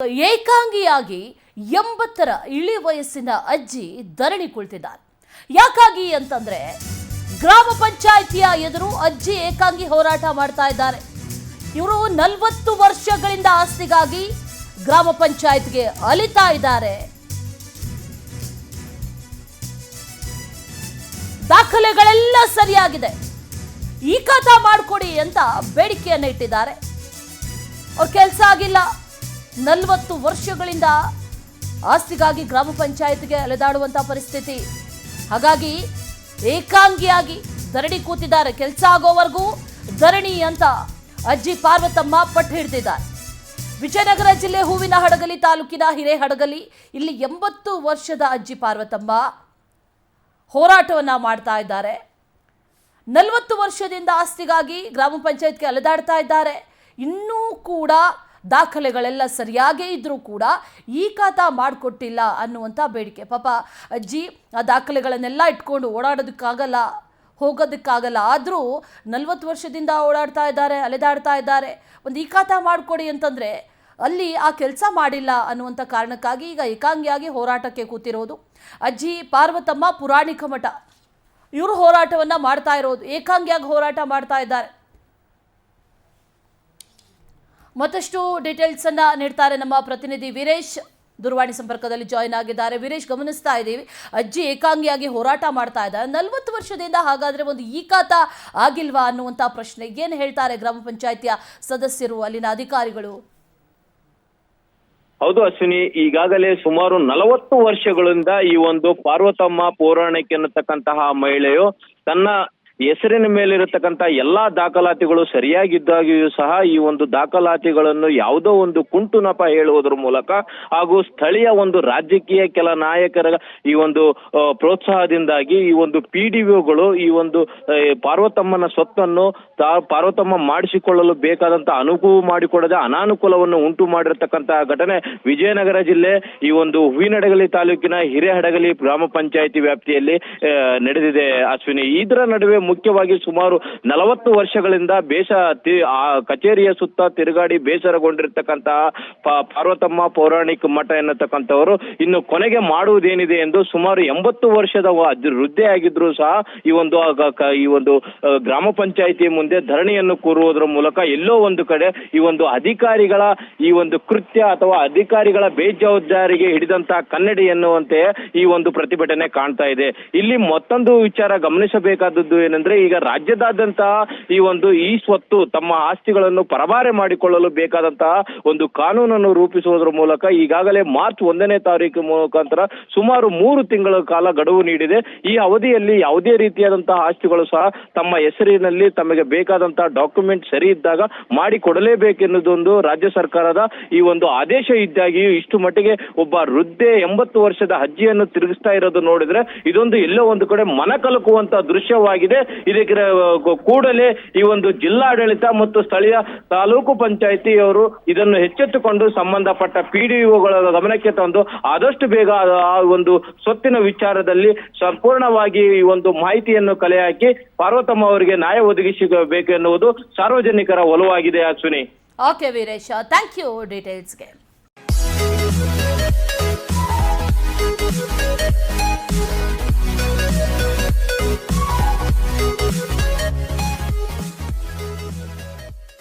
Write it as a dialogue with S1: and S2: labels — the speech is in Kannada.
S1: ಏಕಾಂಗಿಯಾಗಿ 80ರ ಇಳಿ ವಯಸ್ಸಿನ ಅಜ್ಜಿ ಧರಣಿ ಕುಳಿತಿದ್ದಾರೆ. ಯಾಕಾಗಿ ಅಂತಂದ್ರೆ ಗ್ರಾಮ ಪಂಚಾಯಿತಿಯ ಎದುರು ಅಜ್ಜಿ ಏಕಾಂಗಿ ಹೋರಾಟ ಮಾಡ್ತಾ ಇದ್ದಾರೆ. ಇವರು 40 ವರ್ಷಗಳಿಂದ ಆಸ್ತಿಗಾಗಿ ಗ್ರಾಮ ಪಂಚಾಯತ್ಗೆ ಅಲಿತಾ ಇದ್ದಾರೆ. ದಾಖಲೆಗಳೆಲ್ಲ ಸರಿಯಾಗಿದೆ, ಈ ಖಾತಾ ಮಾಡಿಕೊಡಿ ಅಂತ ಬೇಡಿಕೆಯನ್ನು ಇಟ್ಟಿದ್ದಾರೆ. ಅವ್ರ ಕೆಲಸ ಆಗಿಲ್ಲ. 40 ವರ್ಷಗಳಿಂದ ಆಸ್ತಿಗಾಗಿ ಗ್ರಾಮ ಪಂಚಾಯತ್ಗೆ ಅಲೆದಾಡುವಂತ ಪರಿಸ್ಥಿತಿ. ಹಾಗಾಗಿ ಏಕಾಂಗಿಯಾಗಿ ಧರಣಿ ಕೂತಿದ್ದಾರೆ. ಕೆಲಸ ಆಗೋವರೆಗೂ ಧರಣಿ ಅಂತ ಅಜ್ಜಿ ಪಾರ್ವತಮ್ಮ ಪಟ್ಟು ಹಿಡಿದಿದ್ದಾರೆ. ವಿಜಯನಗರ ಜಿಲ್ಲೆ ಹೂವಿನಹಡಗಲಿ ತಾಲೂಕಿನ ಹಿರೇಹಡಗಲಿ ಇಲ್ಲಿ 80 ವರ್ಷದ ಅಜ್ಜಿ ಪಾರ್ವತಮ್ಮ ಹೋರಾಟವನ್ನ ಮಾಡ್ತಾ ಇದ್ದಾರೆ. 40 ವರ್ಷದಿಂದ ಆಸ್ತಿಗಾಗಿ ಗ್ರಾಮ ಪಂಚಾಯತ್ಗೆ ಅಲೆದಾಡ್ತಾ ಇದ್ದಾರೆ. ಇನ್ನೂ ಕೂಡ ದಾಖಲೆಗಳೆಲ್ಲ ಸರಿಯಾಗೇ ಇದ್ರೂ ಕೂಡ ಈ ಖಾತಾ ಮಾಡಿಕೊಟ್ಟಿಲ್ಲ ಅನ್ನುವಂಥ ಬೇಡಿಕೆ. ಪಾಪ ಅಜ್ಜಿ ಆ ದಾಖಲೆಗಳನ್ನೆಲ್ಲ ಇಟ್ಕೊಂಡು ಓಡಾಡೋದಕ್ಕಾಗಲ್ಲ, ಹೋಗೋದಕ್ಕಾಗಲ್ಲ. ಆದರೂ 40 ವರ್ಷದಿಂದ ಓಡಾಡ್ತಾ ಇದ್ದಾರೆ, ಅಲೆದಾಡ್ತಾ ಇದ್ದಾರೆ. ಒಂದು ಈ ಖಾತಾ ಮಾಡಿಕೊಡಿ ಅಂತಂದರೆ ಅಲ್ಲಿ ಆ ಕೆಲಸ ಮಾಡಿಲ್ಲ ಅನ್ನುವಂಥ ಕಾರಣಕ್ಕಾಗಿ ಈಗ ಏಕಾಂಗಿಯಾಗಿ ಹೋರಾಟಕ್ಕೆ ಕೂತಿರೋದು ಅಜ್ಜಿ ಪಾರ್ವತಮ್ಮ ಪುರಾಣಿಕ ಮಠ. ಇವರು ಹೋರಾಟವನ್ನು ಮಾಡ್ತಾ ಇರೋದು, ಏಕಾಂಗಿಯಾಗಿ ಹೋರಾಟ ಮಾಡ್ತಾ ಇದ್ದಾರೆ. ಮತ್ತಷ್ಟು ಡೀಟೇಲ್ಸ್ ಅನ್ನ ನೀಡ್ತಾರೆ ನಮ್ಮ ಪ್ರತಿನಿಧಿ ವೀರೇಶ್. ದೂರವಾಣಿ ಸಂಪರ್ಕದಲ್ಲಿ ಜಾಯಿನ್ ಆಗಿದ್ದಾರೆ. ವೀರೇಶ್, ಗಮನಿಸ್ತಾ ಇದ್ದೀವಿ ಅಜ್ಜಿ ಏಕಾಂಗಿಯಾಗಿ ಹೋರಾಟ ಮಾಡ್ತಾ ಇದ್ದಾರೆ 40 ವರ್ಷದಿಂದ. ಹಾಗಾದ್ರೆ ಒಂದು ಈ ಖಾತಾ ಆಗಿಲ್ವಾ ಅನ್ನುವಂಥ ಪ್ರಶ್ನೆ. ಏನು ಹೇಳ್ತಾರೆ ಗ್ರಾಮ ಪಂಚಾಯಿತಿಯ ಸದಸ್ಯರು, ಅಲ್ಲಿನ ಅಧಿಕಾರಿಗಳು?
S2: ಹೌದು ಅಶ್ವಿನಿ, ಈಗಾಗಲೇ ಸುಮಾರು 40 ವರ್ಷಗಳಿಂದ ಈ ಒಂದು ಪಾರ್ವತಮ್ಮ ಪೌರಾಣಿಕ ಎನ್ನತಕ್ಕಂತಹ ಮಹಿಳೆಯು ತನ್ನ ಹೆಸರಿನ ಮೇಲಿರತಕ್ಕಂತ ಎಲ್ಲಾ ದಾಖಲಾತಿಗಳು ಸರಿಯಾಗಿದ್ದಾಗಿಯೂ ಸಹ ಈ ಒಂದು ದಾಖಲಾತಿಗಳನ್ನು ಯಾವುದೋ ಒಂದು ಕುಂಟು ನಪ ಹೇಳುವುದರ ಮೂಲಕ ಹಾಗೂ ಸ್ಥಳೀಯ ಒಂದು ರಾಜಕೀಯ ಕೆಲ ನಾಯಕರ ಈ ಒಂದು ಪ್ರೋತ್ಸಾಹದಿಂದಾಗಿ ಈ ಒಂದು PDOಗಳು ಈ ಒಂದು ಪಾರ್ವತಮ್ಮನ ಸ್ವತ್ತನ್ನು ಪಾರ್ವತಮ್ಮ ಮಾಡಿಸಿಕೊಳ್ಳಲು ಬೇಕಾದಂತ ಅನುಕೂಲ ಮಾಡಿಕೊಡದೆ ಅನಾನುಕೂಲವನ್ನು ಉಂಟು ಮಾಡಿರತಕ್ಕಂತಹ ಘಟನೆ ವಿಜಯನಗರ ಜಿಲ್ಲೆ ಈ ಒಂದು ಹೂವಿನಹಡಗಲಿ ತಾಲೂಕಿನ ಹಿರೇಹಡಗಲಿ ಗ್ರಾಮ ಪಂಚಾಯಿತಿ ವ್ಯಾಪ್ತಿಯಲ್ಲಿ ನಡೆದಿದೆ ಅಶ್ವಿನಿ. ಇದರ ನಡುವೆ ಮುಖ್ಯವಾಗಿ ಸುಮಾರು 40 ವರ್ಷಗಳಿಂದ ಕಚೇರಿಯ ಸುತ್ತ ತಿರುಗಾಡಿ ಬೇಸರಗೊಂಡಿರ್ತಕ್ಕಂತಹ ಪಾರ್ವತಮ್ಮ ಪೌರಾಣಿಕ ಮಠ ಎನ್ನತಕ್ಕಂಥವರು ಇನ್ನು ಕೊನೆಗೆ ಮಾಡುವುದೇನಿದೆ ಎಂದು ಸುಮಾರು 80 ವರ್ಷದ ವೃದ್ಧೆ ಆಗಿದ್ರು ಸಹ ಈ ಒಂದು ಗ್ರಾಮ ಪಂಚಾಯಿತಿ ಮುಂದೆ ಧರಣಿಯನ್ನು ಕೂರುವುದರ ಮೂಲಕ ಎಲ್ಲೋ ಒಂದು ಕಡೆ ಈ ಒಂದು ಅಧಿಕಾರಿಗಳ ಈ ಒಂದು ಕೃತ್ಯ ಅಥವಾ ಅಧಿಕಾರಿಗಳ ಬೇಜವಾಬ್ದಾರಿಗೆ ಹಿಡಿದಂತಹ ಕನ್ನಡಿ ಎನ್ನುವಂತೆ ಈ ಒಂದು ಪ್ರತಿಭಟನೆ ಕಾಣ್ತಾ ಇದೆ. ಇಲ್ಲಿ ಮತ್ತೊಂದು ವಿಚಾರ ಗಮನಿಸಬೇಕಾದದ್ದು ಏನಂದ್ರೆ, ಈಗ ರಾಜ್ಯದಾದ್ಯಂತ ಈ ಸ್ವತ್ತು ತಮ್ಮ ಆಸ್ತಿಗಳನ್ನು ಪರಭಾರೆ ಮಾಡಿಕೊಳ್ಳಲು ಬೇಕಾದಂತಹ ಒಂದು ಕಾನೂನನ್ನು ರೂಪಿಸುವುದರ ಮೂಲಕ ಈಗಾಗಲೇ ಮಾರ್ಚ್ 1ನೇ ತಾರೀಕು ಮುಖಾಂತರ ಸುಮಾರು 3 ತಿಂಗಳ ಕಾಲ ಗಡುವು ನೀಡಿದೆ. ಈ ಅವಧಿಯಲ್ಲಿ ಯಾವುದೇ ರೀತಿಯಾದಂತಹ ಆಸ್ತಿಗಳು ಸಹ ತಮ್ಮ ಹೆಸರಿನಲ್ಲಿ ತಮಗೆ ಬೇಕಾದಂತಹ ಡಾಕ್ಯುಮೆಂಟ್ ಸರಿ ಇದ್ದಾಗ ಮಾಡಿಕೊಡಲೇಬೇಕೆನ್ನುವುದೊಂದು ರಾಜ್ಯ ಸರ್ಕಾರದ ಈ ಒಂದು ಆದೇಶ ಇದ್ದಾಗಿಯೂ ಇಷ್ಟು ಮಟ್ಟಿಗೆ ಒಬ್ಬ ವೃದ್ಧೆ 80 ವರ್ಷದ ಅಜ್ಜಿಯನ್ನು ತಿರುಗಿಸ್ತಾ ಇರೋದು ನೋಡಿದ್ರೆ ಇದೊಂದು ಎಲ್ಲೋ ಒಂದು ಕಡೆ ಮನ ಕಲಕುವಂತ ದೃಶ್ಯವಾಗಿದೆ. ಇದಕ್ಕೆ ಕೂಡಲೇ ಈ ಒಂದು ಜಿಲ್ಲಾಡಳಿತ ಮತ್ತು ಸ್ಥಳೀಯ ತಾಲೂಕು ಪಂಚಾಯಿತಿಯವರು ಇದನ್ನು ಎಚ್ಚೆತ್ತುಕೊಂಡು ಸಂಬಂಧಪಟ್ಟ PDOಗಳ ಗಮನಕ್ಕೆ ತಂದು ಆದಷ್ಟು ಬೇಗ ಆ ಒಂದು ಸ್ವತ್ತಿನ ವಿಚಾರದಲ್ಲಿ ಸಂಪೂರ್ಣವಾಗಿ ಈ ಒಂದು ಮಾಹಿತಿಯನ್ನು ಕಲೆ ಹಾಕಿ ಪಾರ್ವತಮ್ಮ ಅವರಿಗೆ ನ್ಯಾಯ ಒದಗಿಸಬೇಕು ಎನ್ನುವುದು ಸಾರ್ವಜನಿಕರ ಒಲವಾಗಿದೆ Ashwini.
S1: Okay Veeresh, thank you ಡೀಟೇಲ್ಸ್ಗೆ.